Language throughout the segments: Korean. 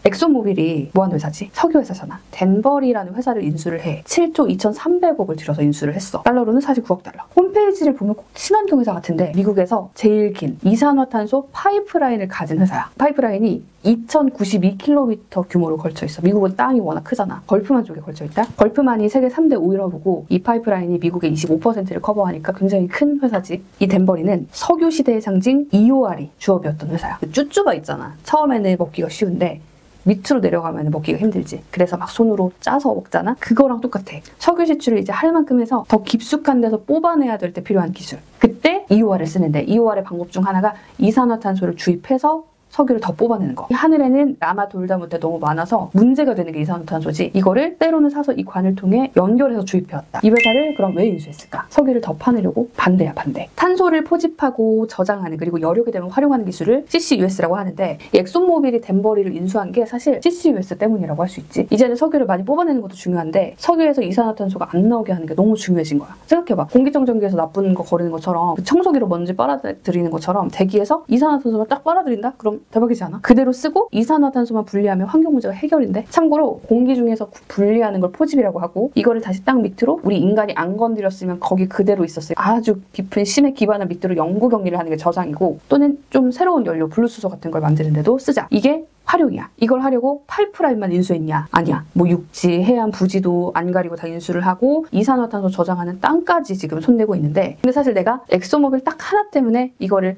엑소모빌이 뭐하는 회사지? 석유회사잖아. 덴버리라는 회사를 인수를 해. 7조 2,300억을 들여서 인수를 했어. 달러로는 49억 달러. 홈페이지를 보면 꼭 친환경 회사 같은데 미국에서 제일 긴 이산화탄소 파이프라인을 가진 회사야. 파이프라인이 2,092km 규모로 걸쳐 있어. 미국은 땅이 워낙 크잖아. 걸프만 쪽에 걸쳐 있다. 걸프만이 세계 3대 5위라고 보고 이 파이프라인이 미국의 25%를 커버하니까 굉장히 큰 회사지. 이 덴버리는 석유 시대의 상징 EOR이 주업이었던 회사야. 그 쭈쭈바 있잖아. 처음에는 먹기가 쉬운데 밑으로 내려가면 먹기가 힘들지. 그래서 막 손으로 짜서 먹잖아. 그거랑 똑같아. 석유 시추를 이제 할 만큼 해서 더 깊숙한 데서 뽑아내야 될 때 필요한 기술. 그때 EOR을 쓰는데 EOR의 방법 중 하나가 이산화탄소를 주입해서 석유를 더 뽑아내는 거. 이 하늘에는 라마 돌다무대 너무 많아서 문제가 되는 게 이산화탄소지. 이거를 때로는 사서 이 관을 통해 연결해서 주입해왔다. 이 회사를 그럼 왜 인수했을까? 석유를 더 파내려고? 반대야, 반대. 탄소를 포집하고 저장하는, 그리고 여력이 되면 활용하는 기술을 CCUS라고 하는데, 이 엑소모빌이 덴버리를 인수한 게 사실 CCUS 때문이라고 할 수 있지. 이제는 석유를 많이 뽑아내는 것도 중요한데 석유에서 이산화탄소가 안 나오게 하는 게 너무 중요해진 거야. 생각해봐. 공기청정기에서 나쁜 거 거리는 것처럼, 청소기로 먼지 빨아들이는 것처럼 대기에서 이산화탄소를 딱 빨아들인다? 그럼 대박이지 않아? 그대로 쓰고 이산화탄소만 분리하면 환경 문제가 해결인데. 참고로 공기 중에서 분리하는 걸 포집이라고 하고, 이거를 다시 땅 밑으로 우리 인간이 안 건드렸으면 거기 그대로 있었어요. 아주 깊은 심해 기반을 밑으로 영구 격리를 하는 게 저장이고, 또는 좀 새로운 연료 블루수소 같은 걸 만드는데도 쓰자. 이게 활용이야. 이걸 하려고 파이프라인만 인수했냐? 아니야. 뭐 육지, 해안, 부지도 안 가리고 다 인수를 하고 이산화탄소 저장하는 땅까지 지금 손대고 있는데, 근데 사실 내가 엑소모빌 딱 하나 때문에 이거를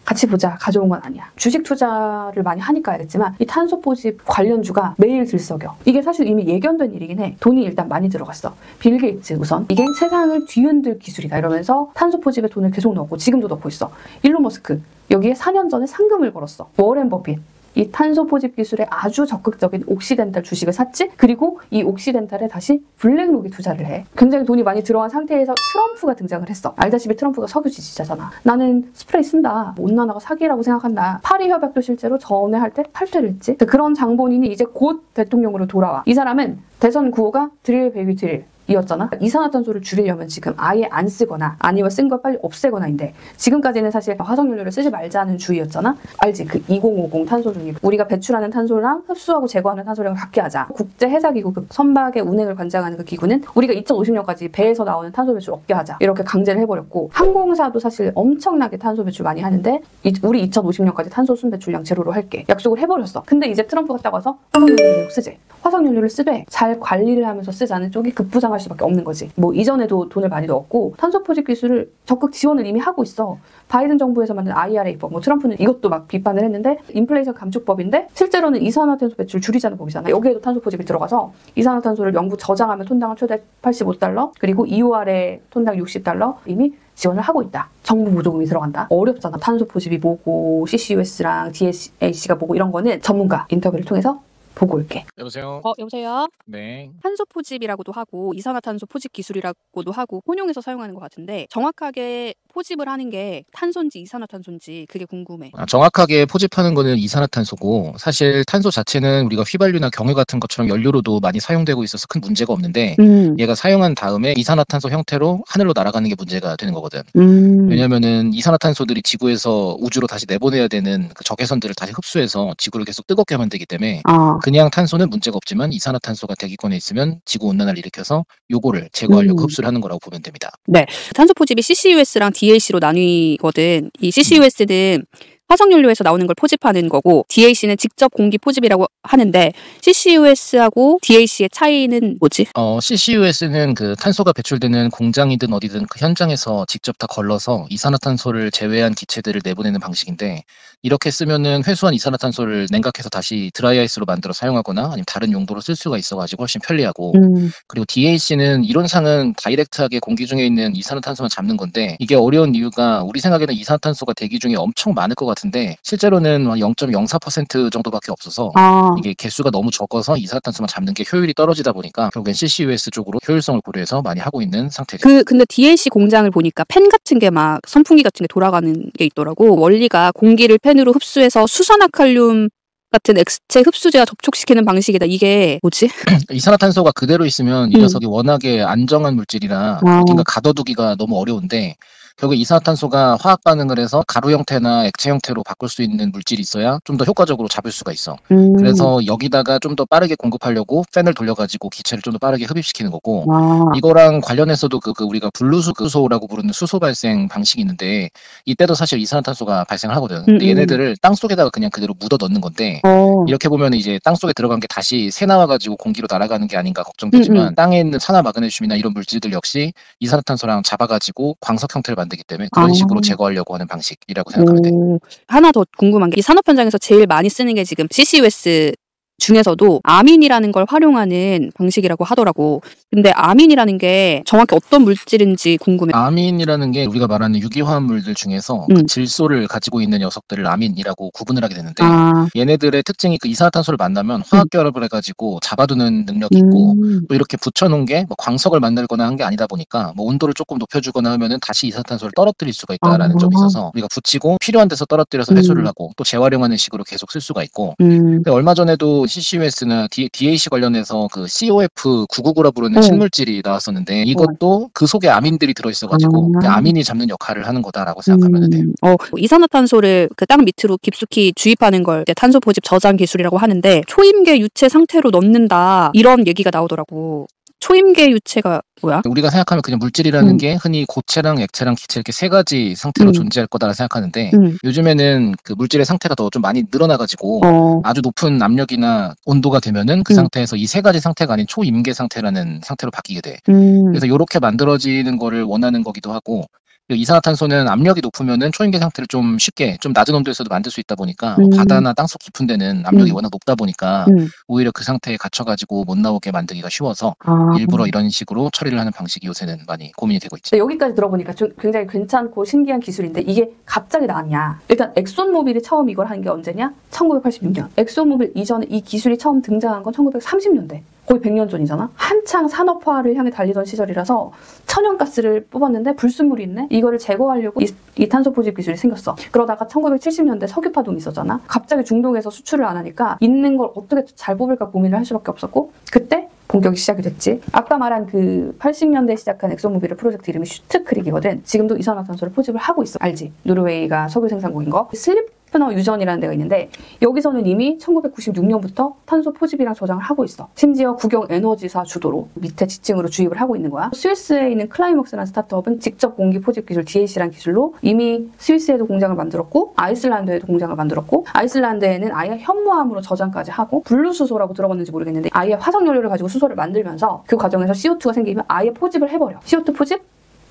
같이 보자 가져온 건 아니야. 주식 투자를 많이 하니까 알겠지만 이 탄소 포집 관련주가 매일 들썩여. 이게 사실 이미 예견된 일이긴 해. 돈이 일단 많이 들어갔어. 빌 게이츠 우선 이게 세상을 뒤흔들 기술이다 이러면서 탄소 포집에 돈을 계속 넣고 지금도 넣고 있어. 일론 머스크 여기에 4년 전에 상금을 걸었어. 워렌 버핏 이 탄소 포집 기술에 아주 적극적인 옥시덴탈 주식을 샀지. 그리고 이 옥시덴탈에 다시 블랙록이 투자를 해. 굉장히 돈이 많이 들어간 상태에서 트럼프가 등장을 했어. 알다시피 트럼프가 석유 지지자잖아. 나는 스프레이 쓴다, 온난화가 사기라고 생각한다. 파리 협약도 실제로 전에 할 때 탈퇴를 했지. 그런 장본인이 이제 곧 대통령으로 돌아와. 이 사람은 대선 구호가 드릴 베이비 드릴 이었잖아. 이산화탄소를 줄이려면 지금 아예 안 쓰거나 아니면 쓴 걸 빨리 없애거나인데, 지금까지는 사실 화석연료를 쓰지 말자는 주의였잖아. 알지? 그 2050 탄소 중립. 우리가 배출하는 탄소랑 흡수하고 제거하는 탄소량을 같게 하자. 국제해사기구 그 선박의 운행을 관장하는 그 기구는 우리가 2050년까지 배에서 나오는 탄소 배출 없게 하자. 이렇게 강제를 해버렸고, 항공사도 사실 엄청나게 탄소 배출 많이 하는데 우리 2050년까지 탄소 순배출량 제로로 할게. 약속을 해버렸어. 근데 이제 트럼프가 딱 와서 화석연료를 쓰재. 화석연료를 쓰되 잘 관리를 하면서 쓰자는 쪽이 급부상할 수밖에 없는 거지. 뭐 이전에도 돈을 많이 넣었고 탄소 포집 기술을 적극 지원을 이미 하고 있어. 바이든 정부에서 만든 IRA법, 뭐 트럼프는 이것도 막 비판을 했는데 인플레이션 감축법인데 실제로는 이산화탄소 배출 줄이자는 법이잖아. 여기에도 탄소 포집이 들어가서 이산화탄소를 영구 저장하면 톤당 최대 85달러, 그리고 EOR에 톤당 60달러 이미 지원을 하고 있다. 정부 보조금이 들어간다. 어렵잖아. 탄소 포집이 뭐고 CCUS랑 DHAC가 뭐고 이런 거는 전문가 인터뷰를 통해서 보고 올게. 여보세요? 여보세요? 네. 탄소 포집이라고도 하고 이산화탄소 포집 기술이라고도 하고 혼용해서 사용하는 것 같은데, 정확하게 포집을 하는 게 탄소인지 이산화탄소인지 그게 궁금해. 정확하게 포집하는 거는 이산화탄소고, 사실 탄소 자체는 우리가 휘발유나 경유 같은 것처럼 연료로도 많이 사용되고 있어서 큰 문제가 없는데 얘가 사용한 다음에 이산화탄소 형태로 하늘로 날아가는 게 문제가 되는 거거든. 왜냐면은 이산화탄소들이 지구에서 우주로 다시 내보내야 되는 그 적외선들을 다시 흡수해서 지구를 계속 뜨겁게 만들기 때문에 그냥 탄소는 문제가 없지만 이산화탄소가 대기권에 있으면 지구 온난화를 일으켜서 요거를 제거하려고 흡수를 하는 거라고 보면 됩니다. 네. 탄소 포집이 CCUS랑 DAC로 나뉘거든. 이 CCUS는 화석연료에서 나오는 걸 포집하는 거고, DAC는 직접 공기 포집이라고 하는데, CCUS하고 DAC의 차이는 뭐지? CCUS는 그 탄소가 배출되는 공장이든 어디든 그 현장에서 직접 다 걸러서 이산화탄소를 제외한 기체들을 내보내는 방식인데, 이렇게 쓰면은 회수한 이산화탄소를 냉각해서 다시 드라이아이스로 만들어 사용하거나 아니면 다른 용도로 쓸 수가 있어가지고 훨씬 편리하고, 그리고 DAC는 이론상은 다이렉트하게 공기 중에 있는 이산화탄소만 잡는 건데, 이게 어려운 이유가 우리 생각에는 이산화탄소가 대기 중에 엄청 많을 것 같은데 실제로는 0.04% 정도밖에 없어서 이게 개수가 너무 적어서 이산화탄소만 잡는 게 효율이 떨어지다 보니까 결국엔 CCUS 쪽으로 효율성을 고려해서 많이 하고 있는 상태죠. 근데 DAC 공장을 보니까 팬 같은 게 막 선풍기 같은 게 돌아가는 게 있더라고. 원리가 공기를 팬으로 흡수해서 수산화칼륨 같은 액체 흡수제와 접촉시키는 방식이다. 이게 뭐지? 이산화탄소가 그대로 있으면 이 녀석이 워낙에 안정한 물질이라 어딘가 가둬두기가 너무 어려운데, 결국 이산화탄소가 화학 반응을 해서 가루 형태나 액체 형태로 바꿀 수 있는 물질이 있어야 좀 더 효과적으로 잡을 수가 있어. 그래서 여기다가 좀 더 빠르게 공급하려고 팬을 돌려가지고 기체를 좀 더 빠르게 흡입시키는 거고, 이거랑 관련해서도 우리가 분류수소라고 부르는 수소 발생 방식이 있는데, 이때도 사실 이산화탄소가 발생을 하거든. 근데 얘네들을 땅 속에다가 그냥 그대로 묻어 넣는 건데, 이렇게 보면 이제 땅 속에 들어간 게 다시 새 나와가지고 공기로 날아가는 게 아닌가 걱정되지만, 땅에 있는 산화 마그네슘이나 이런 물질들 역시 이산화탄소랑 잡아가지고 광석 형태를 만들기 때문에 그런 식으로 제거하려고 하는 방식이라고 생각하면 돼. 하나 더 궁금한 게, 이 산업 현장에서 제일 많이 쓰는 게 지금 CCUS 중에서도 아민이라는 걸 활용하는 방식이라고 하더라고. 근데 아민이라는 게 정확히 어떤 물질인지 궁금해. 아민이라는 게 우리가 말하는 유기화합물들 중에서 그 질소를 가지고 있는 녀석들을 아민이라고 구분을 하게 되는데, 얘네들의 특징이 그 이산화탄소를 만나면 화학 결합을 해가지고 잡아두는 능력이 있고, 또 이렇게 붙여놓은 게 뭐 광석을 만들거나 한 게 아니다 보니까 뭐 온도를 조금 높여주거나 하면은 다시 이산화탄소를 떨어뜨릴 수가 있다라는 점이 있어서, 우리가 붙이고 필요한 데서 떨어뜨려서 회수를 하고 또 재활용하는 식으로 계속 쓸 수가 있고. 근데 얼마 전에도 CCUS나 DAC 관련해서 그 COF999라 부르는 신물질이 나왔었는데, 이것도 그 속에 아민들이 들어있어가지고 그 아민이 잡는 역할을 하는 거다라고 생각하면 돼요. 이산화탄소를 그 땅 밑으로 깊숙이 주입하는 걸 이제 탄소 포집 저장 기술이라고 하는데, 초임계 유체 상태로 넣는다 이런 얘기가 나오더라고. 초임계 유체가 뭐야? 우리가 생각하면 그냥 물질이라는 게 흔히 고체랑 액체랑 기체 이렇게 세 가지 상태로 존재할 거다라 생각하는데, 요즘에는 그 물질의 상태가 더 좀 많이 늘어나가지고 아주 높은 압력이나 온도가 되면은 그 상태에서 이 세 가지 상태가 아닌 초임계 상태라는 상태로 바뀌게 돼. 그래서 이렇게 만들어지는 거를 원하는 거기도 하고, 이산화탄소는 압력이 높으면은 초임계 상태를 좀 쉽게 좀 낮은 온도에서도 만들 수 있다 보니까 바다나 땅속 깊은 데는 압력이 워낙 높다 보니까 오히려 그 상태에 갇혀가지고 못 나오게 만들기가 쉬워서 일부러 이런 식으로 처리를 하는 방식이 요새는 많이 고민이 되고 있지. 여기까지 들어보니까 좀 굉장히 괜찮고 신기한 기술인데, 이게 갑자기 나왔냐? 일단 엑손모빌이 처음 이걸 한 게 언제냐? 1986년. 엑손모빌 이전에 이 기술이 처음 등장한 건 1930년대. 거의 100년 전이잖아? 한창 산업화를 향해 달리던 시절이라서 천연가스를 뽑았는데 불순물이 있네? 이거를 제거하려고 이 탄소 포집 기술이 생겼어. 그러다가 1970년대 석유파동이 있었잖아? 갑자기 중동에서 수출을 안 하니까 있는 걸 어떻게 잘 뽑을까 고민을 할 수밖에 없었고, 그때 본격이 시작이 됐지. 아까 말한 그 80년대에 시작한 엑소모빌의 프로젝트 이름이 슈트크릭이거든. 지금도 이산화탄소를 포집을 하고 있어. 알지? 노르웨이가 석유 생산국인 거. 슬리프너 유전이라는 데가 있는데, 여기서는 이미 1996년부터 탄소 포집이랑 저장을 하고 있어. 심지어 국영 에너지사 주도로 밑에 지층으로 주입을 하고 있는 거야. 스위스에 있는 클라이먹스라는 스타트업은 직접 공기 포집 기술 DAC라는 기술로 이미 스위스에도 공장을 만들었고, 아이슬란드에도 공장을 만들었고, 아이슬란드에는 아예 현무암으로 저장까지 하고, 분류수소라고 들어봤는지 모르겠는데 아예 화석연료를 가지고 수소를 만들면서 그 과정에서 CO2가 생기면 아예 포집을 해버려. CO2 포집,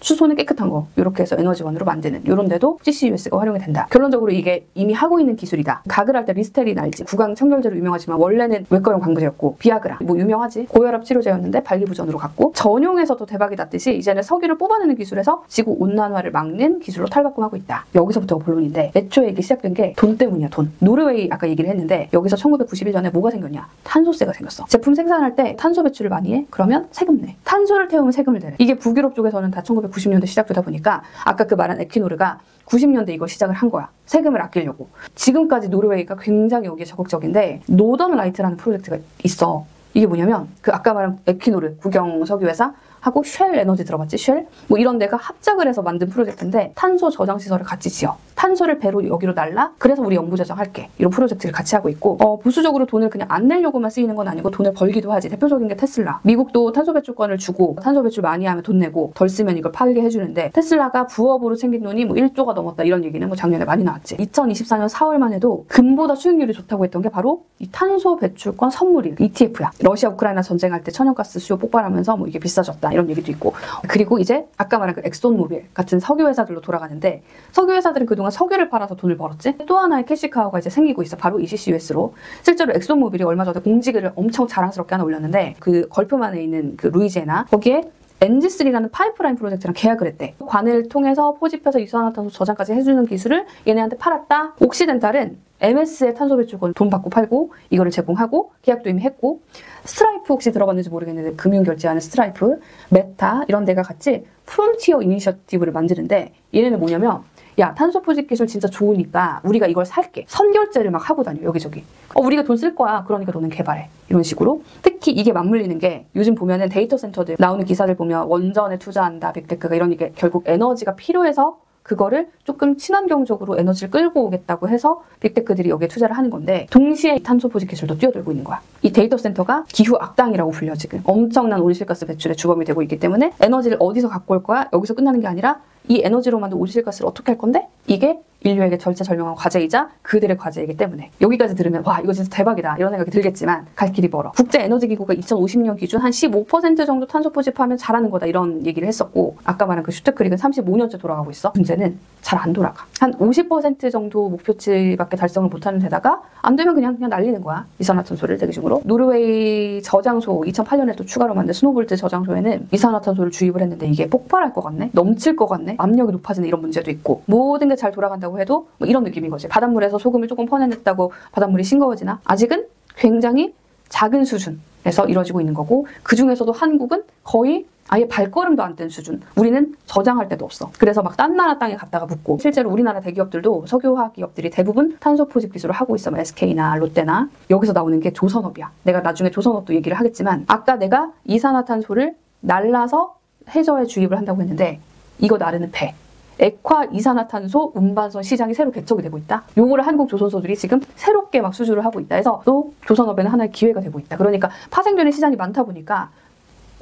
수소는 깨끗한 거, 이렇게 해서 에너지원으로 만드는 이런 데도 CCUS가 활용이 된다. 결론적으로 이게 이미 하고 있는 기술이다. 각을 할 때 리스테린 알지? 구강 청결제로 유명하지만 원래는 외과용 방부제였고, 비아그라 뭐 유명하지? 고혈압 치료제였는데 발기부전으로 갔고, 전용에서도 대박이 났듯이 이제는 석유를 뽑아내는 기술에서 지구 온난화를 막는 기술로 탈바꿈하고 있다. 여기서부터가 본론인데, 애초에 이게 시작된 게 돈 때문이야. 돈. 노르웨이 아까 얘기를 했는데, 여기서 1991년에 뭐가 생겼냐? 탄소세가 생겼어. 제품 생산할 때 탄소 배출을 많이 해? 그러면 세금 내. 탄소를 태우면 세금을 내래. 이게 북유럽 쪽에서는 다 1990년대 시작되다 보니까 아까 그 말한 에퀴노르가 90년대 이걸 시작을 한 거야. 세금을 아끼려고. 지금까지 노르웨이가 굉장히 여기에 적극적인데, 노던 라이트라는 프로젝트가 있어. 이게 뭐냐면 그 아까 말한 에퀴노르 국영 석유회사 하고 쉘 에너지 들어봤지? 쉘? 뭐 이런 데가 합작을 해서 만든 프로젝트인데, 탄소 저장 시설을 같이 지어. 탄소를 배로 여기로 날라? 그래서 우리 연구 저장할게. 이런 프로젝트를 같이 하고 있고, 보수적으로 돈을 그냥 안 내려고만 쓰이는 건 아니고 돈을 벌기도 하지. 대표적인 게 테슬라. 미국도 탄소 배출권을 주고 탄소 배출 많이 하면 돈 내고 덜 쓰면 이걸 팔게 해주는데, 테슬라가 부업으로 챙긴 돈이 뭐 1조가 넘었다 이런 얘기는 뭐 작년에 많이 나왔지. 2024년 4월만 해도 금보다 수익률이 좋다고 했던 게 바로 이 탄소 배출권 선물이 ETF야. 러시아 우크라이나 전쟁할 때 천연가스 수요 폭발하면서 뭐 이게 비싸졌다 이런 얘기도 있고, 그리고 이제 아까 말한 그 엑손모빌 같은 석유 회사들로 돌아가는데, 석유 회사들은 그동안 석유를 팔아서 돈을 벌었지. 또 하나의 캐시카우가 이제 생기고 있어. 바로 이 CCUS로. 실제로 엑손모빌이 얼마 전에 공지글을 엄청 자랑스럽게 하나 올렸는데, 그 걸프만에 있는 그 루이지애나 거기에 NG3라는 파이프라인 프로젝트랑 계약을 했대. 관을 통해서 포집해서 이산화탄소 저장까지 해주는 기술을 얘네한테 팔았다. 옥시덴탈은 MS의 탄소 배출권 돈 받고 팔고 이거를 제공하고 계약도 이미 했고, 스트라이프 혹시 들어봤는지 모르겠는데 금융 결제하는 스트라이프, 메타 이런 데가 같이 프론티어 이니셔티브를 만드는데, 얘네는 뭐냐면 야, 탄소 포집 기술 진짜 좋으니까 우리가 이걸 살게. 선결제를 막 하고 다녀, 여기저기. 우리가 돈 쓸 거야. 그러니까 너는 개발해. 이런 식으로. 특히 이게 맞물리는 게 요즘 보면은 데이터 센터들 나오는 기사들 보면 원전에 투자한다, 빅테크가 이런 게 결국 에너지가 필요해서 그거를 조금 친환경적으로 에너지를 끌고 오겠다고 해서 빅테크들이 여기에 투자를 하는 건데 동시에 탄소 포집 기술도 뛰어들고 있는 거야. 이 데이터 센터가 기후 악당이라고 불려 지금. 엄청난 온실가스 배출의 주범이 되고 있기 때문에 에너지를 어디서 갖고 올 거야? 여기서 끝나는 게 아니라 이 에너지로 만든 온실가스를 어떻게 할 건데? 이게 인류에게 절체절명한 과제이자 그들의 과제이기 때문에 여기까지 들으면 와 이거 진짜 대박이다 이런 생각이 들겠지만 갈 길이 멀어. 국제에너지기구가 2050년 기준 한 15% 정도 탄소 포집하면 잘하는 거다 이런 얘기를 했었고 아까 말한 그 슈트크릭은 35년째 돌아가고 있어. 문제는 잘 안 돌아가. 한 50% 정도 목표치밖에 달성을 못하는 데다가 안 되면 그냥 날리는 거야. 이산화탄소를 대기 중으로. 노르웨이 저장소 2008년에 또 추가로 만든 스노볼트 저장소에는 이산화탄소를 주입을 했는데 이게 폭발할 것 같네? 넘칠 것 같네? 압력이 높아지는 이런 문제도 있고 모든 게 잘 돌아간다고 해도 뭐 이런 느낌인 거지. 바닷물에서 소금을 조금 퍼내냈다고 바닷물이 싱거워지나? 아직은 굉장히 작은 수준에서 이루어지고 있는 거고 그 중에서도 한국은 거의 아예 발걸음도 안 뗀 수준. 우리는 저장할 데도 없어. 그래서 막 딴 나라 땅에 갖다가 묻고 실제로 우리나라 대기업들도 석유화학 기업들이 대부분 탄소 포집 기술을 하고 있어. 뭐 SK나 롯데나. 여기서 나오는 게 조선업이야. 내가 나중에 조선업도 얘기를 하겠지만 아까 내가 이산화탄소를 날라서 해저에 주입을 한다고 했는데 이거 나르는 배. 액화 이산화탄소 운반선 시장이 새로 개척이 되고 있다. 요거를 한국 조선소들이 지금 새롭게 막 수주를 하고 있다 해서 또 조선업에는 하나의 기회가 되고 있다. 그러니까 파생되는 시장이 많다 보니까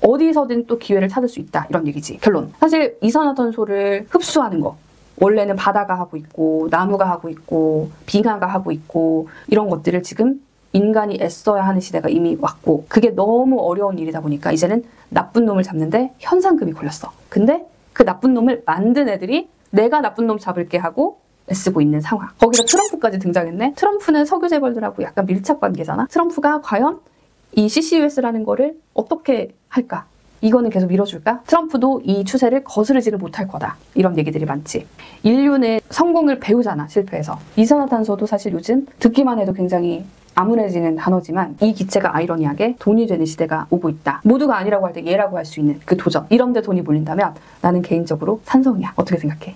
어디서든 또 기회를 찾을 수 있다. 이런 얘기지. 결론. 사실 이산화탄소를 흡수하는 거 원래는 바다가 하고 있고 나무가 하고 있고 빙하가 하고 있고 이런 것들을 지금 인간이 애써야 하는 시대가 이미 왔고 그게 너무 어려운 일이다 보니까 이제는 나쁜 놈을 잡는데 현상금이 걸렸어. 근데 그 나쁜 놈을 만든 애들이 내가 나쁜 놈 잡을게 하고 애쓰고 있는 상황. 거기서 트럼프까지 등장했네. 트럼프는 석유 재벌들하고 약간 밀착 관계잖아. 트럼프가 과연 이 CCUS라는 거를 어떻게 할까? 이거는 계속 밀어줄까? 트럼프도 이 추세를 거스르지를 못할 거다. 이런 얘기들이 많지. 인류는 성공을 배우잖아, 실패해서. 이산화탄소도 사실 요즘 듣기만 해도 굉장히 암울해지는 단어지만 이 기체가 아이러니하게 돈이 되는 시대가 오고 있다. 모두가 아니라고 할 때 얘라고 할 수 있는 그 도전. 이런 데 돈이 몰린다면 나는 개인적으로 찬성이야. 어떻게 생각해?